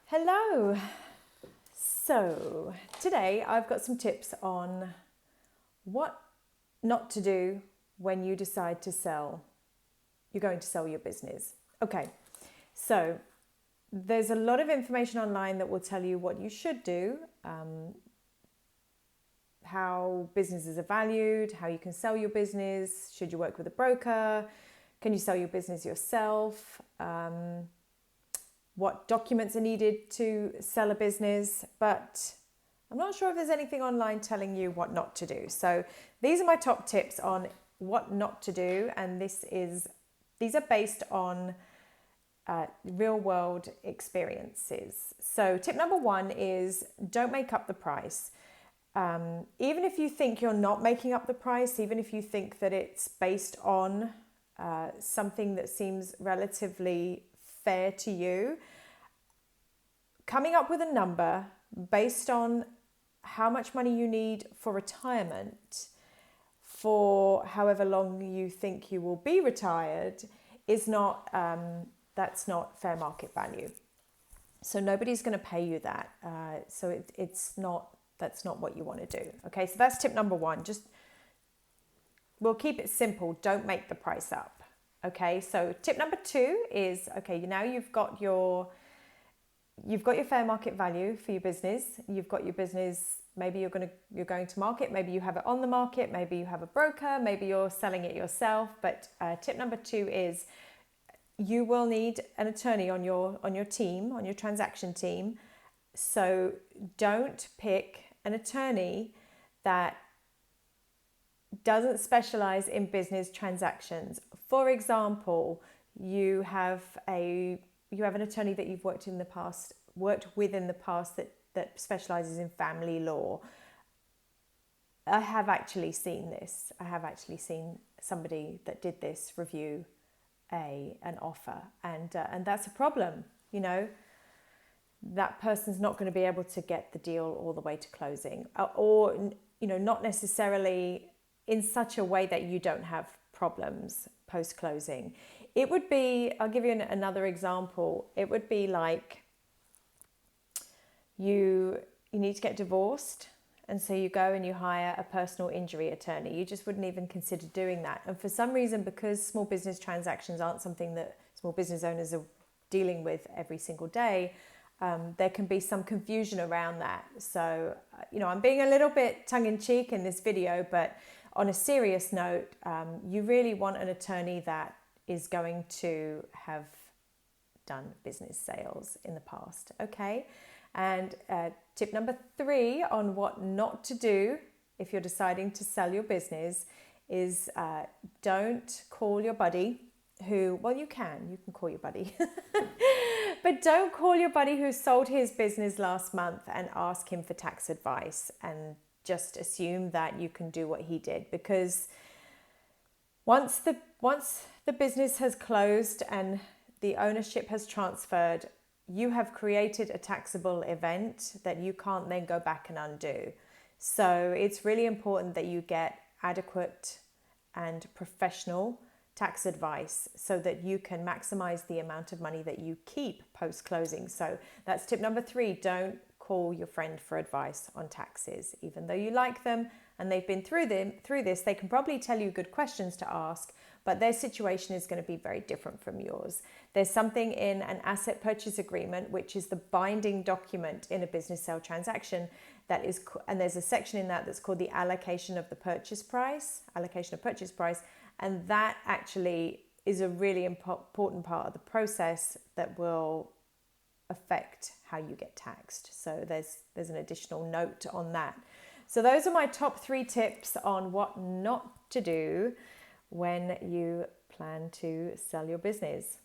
Hello. So today I've got some tips on what not to do when you decide to you're going to sell your business. Okay, so there's a lot of information online that will tell you what you should do, how businesses are valued, how you can sell your business, should you work with a broker, can you sell your business yourself, what documents are needed to sell a business, but I'm not sure if there's anything online telling you what not to do. So these are my top tips on what not to do, and these are based on real world experiences. So tip number one is don't make up the price. Even if you think you're not making up the price, even if you think that it's based on something that seems relatively fair to you, coming up with a number based on how much money you need for retirement for however long you think you will be retired is not that's not fair market value. So nobody's going to pay you that. So that's not what you want to do. Okay, so that's tip number one. We'll keep it simple. Don't make the price up. Okay, so tip number two is, okay, now you've got your fair market value for your business. You've got your business, maybe you're going to market, maybe you have it on the market, maybe you have a broker, maybe you're selling it yourself. But tip number two is you will need an attorney on your team, on your transaction team. So don't pick an attorney that doesn't specialize in business transactions. For example, you have an attorney that you've worked with in the past that specializes in family law. I have actually seen this. I have actually seen somebody that did this review an offer, and that's a problem. That person's not going to be able to get the deal all the way to closing, or not necessarily in such a way that you don't have problems post-closing. It would be, I'll give you another example. It would be like you need to get divorced, and so you go and you hire a personal injury attorney. You just wouldn't even consider doing that. And for some reason, because small business transactions aren't something that small business owners are dealing with every single day, there can be some confusion around that. So, I'm being a little bit tongue-in-cheek in this video, but on a serious note, you really want an attorney that is going to have done business sales in the past, okay? And tip number three on what not to do if you're deciding to sell your business is don't call your buddy you can call your buddy, but don't call your buddy who sold his business last month and ask him for tax advice and just assume that you can do what he did, because once the business has closed and the ownership has transferred, you have created a taxable event that you can't then go back and undo. So it's really important that you get adequate and professional tax advice so that you can maximize the amount of money that you keep post-closing. So that's tip number three. Don't call your friend for advice on taxes. Even though you like them and they've been through this, they can probably tell you good questions to ask, but their situation is going to be very different from yours. There's something in an asset purchase agreement, which is the binding document in a business sale transaction, and there's a section in that that's called the allocation of purchase price, and that actually is a really important part of the process that will affect how you get taxed. So there's an additional note on that. So those are my top three tips on what not to do when you plan to sell your business.